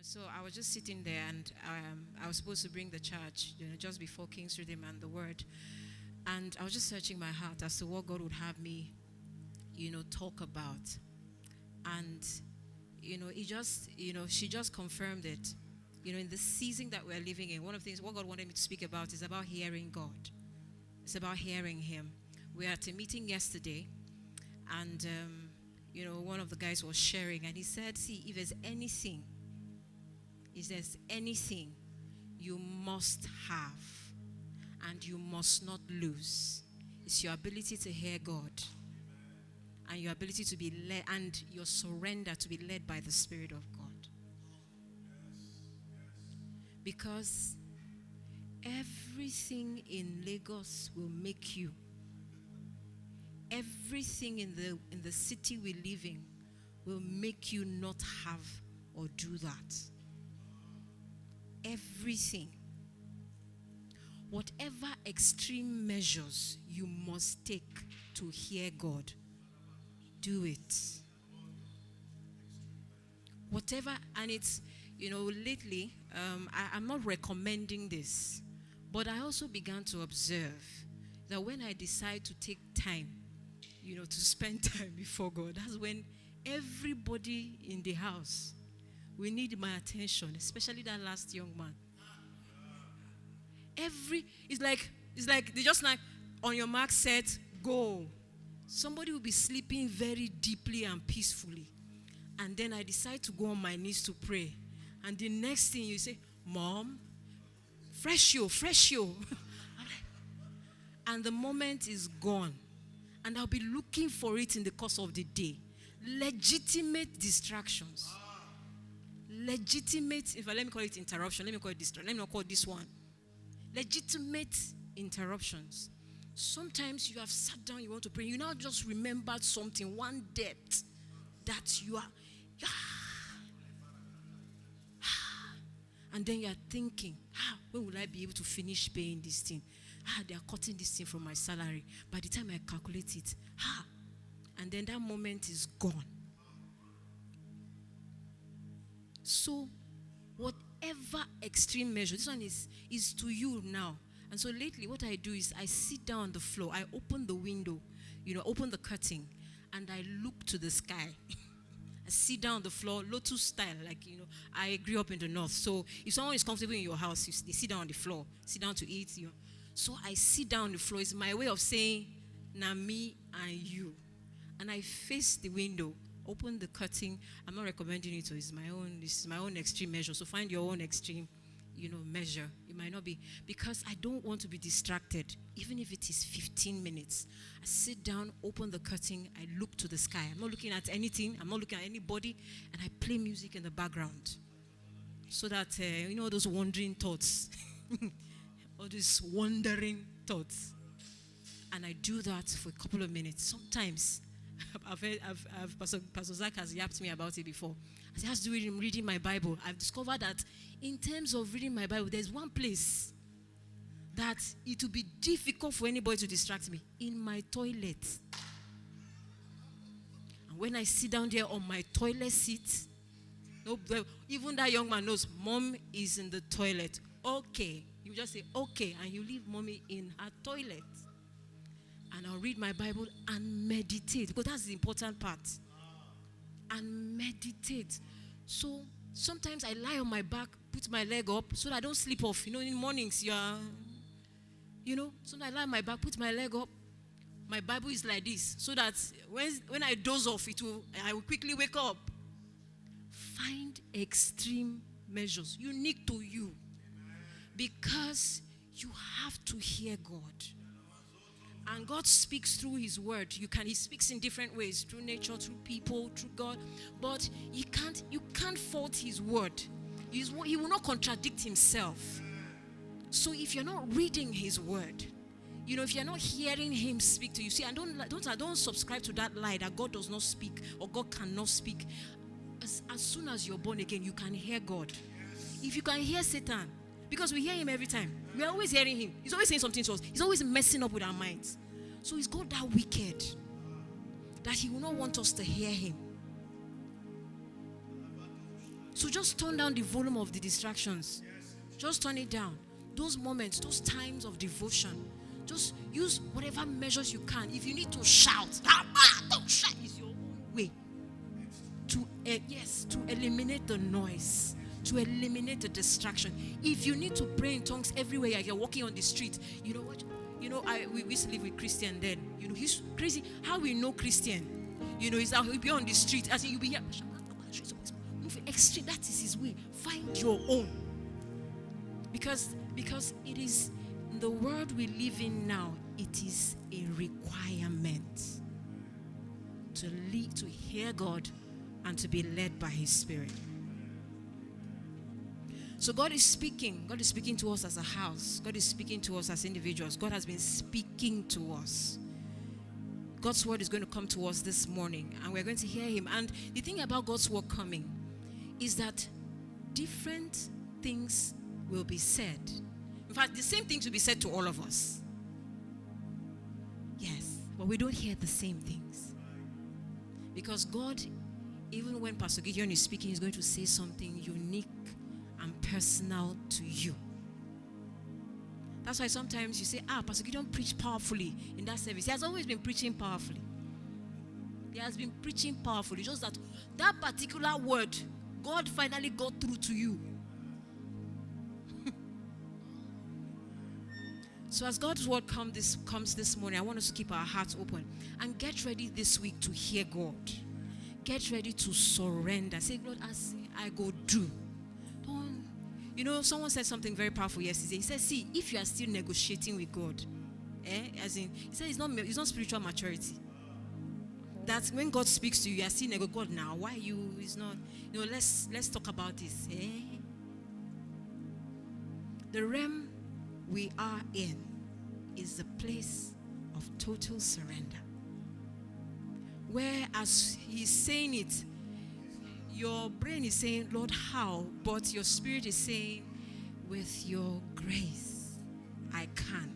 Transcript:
So I was just sitting there, and I was supposed to bring the charge, just before King's Rhythm and the Word. And I was just searching my heart as to what God would have me, talk about. And, she just confirmed it. In the season that we're living in, one of the things, what God wanted me to speak about is about hearing God. It's about hearing Him. We were at a meeting yesterday, and, one of the guys was sharing, and he said, see, if there's anything you must have and you must not lose, it's your ability to hear God and your ability to be led, and your surrender to be led by the Spirit of God. Because everything in Lagos will make you. Everything in the city we live in will make you not have or do that. Everything. Whatever extreme measures you must take to hear God, do it. Whatever, and it's, lately, I'm not recommending this, but I also began to observe that when I decide to take time, to spend time before God, that's when everybody in the house will need my attention, especially that last young man. It's like they just like, on your mark, set, go. Somebody will be sleeping very deeply and peacefully. And then I decide to go on my knees to pray. And the next thing you say, Mom, fresh you. And the moment is gone. And I'll be looking for it in the course of the day. Legitimate distractions. Let me call it interruption. Let me call it distraction. Let me not call this one. Legitimate interruptions. Sometimes you have sat down, you want to pray. You now just remembered something, one debt that you are. And then you are thinking, when will I be able to finish paying this thing? They are cutting this thing from my salary. By the time I calculate it, and then that moment is gone. So, whatever extreme measure, this one is to you now. And so lately, what I do is I sit down on the floor, I open the window, open the curtain, and I look to the sky. I sit down on the floor, Lotus style, I grew up in the north. So if someone is comfortable in your house, they sit down on the floor, sit down to eat. So I sit down on the floor. It's my way of saying, na me and you. And I face the window, open the curtain. I'm not recommending it, so this is my own extreme measure. So find your own extreme, measure. It might not be, because I don't want to be distracted, even if it is 15 minutes. I sit down, open the curtain, I look to the sky. I'm not looking at anything, I'm not looking at anybody, and I play music in the background. So that, those wandering thoughts, all these wandering thoughts. And I do that for a couple of minutes. Sometimes, Pastor Zach has yapped me about it before. It has to do with reading my Bible. I've discovered that in terms of reading my Bible, there's one place that it will be difficult for anybody to distract me. In my toilet. And when I sit down there on my toilet seat, even that young man knows, Mom is in the toilet. Okay. You just say, okay, and you leave Mommy in her toilet. And I'll read my Bible and meditate, because that's the important part. And meditate. So sometimes I lie on my back, put my leg up, so that I don't sleep off. In the mornings, so that I lie on my back, put my leg up. My Bible is like this, so that when I doze off, I will quickly wake up. Find extreme measures unique to you, because you have to hear God. And God speaks through His word. He speaks in different ways, through nature, through people, through God. But you can't fault His word. He will not contradict Himself. So if you're not reading His word, if you're not hearing Him speak to you, see, I don't subscribe to that lie that God does not speak or God cannot speak. As soon as you're born again, you can hear God. If you can hear Satan, because we hear him every time. We are always hearing him. He's always saying something to us. He's always messing up with our minds. So he's got that wicked that he will not want us to hear him. So just turn down the volume of the distractions. Just turn it down. Those moments, those times of devotion, just use whatever measures you can. If you need to shout, don't shout, is your own way. To eliminate the noise, to eliminate the distraction. If you need to pray in tongues everywhere you're walking on the street, you know what? We used to live with Christian then. He's crazy. How we know Christian? He's out. He'll be on the street. As in, you'll be here. Move extreme. That is his way. Find your own. Because it is in the world we live in now. It is a requirement to hear God and to be led by His Spirit. So God is speaking. God is speaking to us as a house. God is speaking to us as individuals. God has been speaking to us. God's word is going to come to us this morning, and we're going to hear Him. And the thing about God's word coming is that different things will be said. In fact, the same things will be said to all of us. Yes, but we don't hear the same things. Because God, even when Pastor Gideon is speaking, He's going to say something unique and personal to you. That's why sometimes you say, Pastor Gideon preached powerfully in that service. He has always been preaching powerfully. He has been preaching powerfully. Just that particular word, God finally got through to you. So as God's word comes this morning, I want us to keep our hearts open and get ready this week to hear God. Get ready to surrender. Say, Lord, as I go do. Someone said something very powerful yesterday. He said, see, if you are still negotiating with God, as in, he said it's not spiritual maturity. That when God speaks to you, you are still negotiating. God, now, why you? It's not, let's talk about this. The realm we are in is the place of total surrender. Where as He's saying it, your brain is saying, Lord, how? But your spirit is saying, with your grace, I can.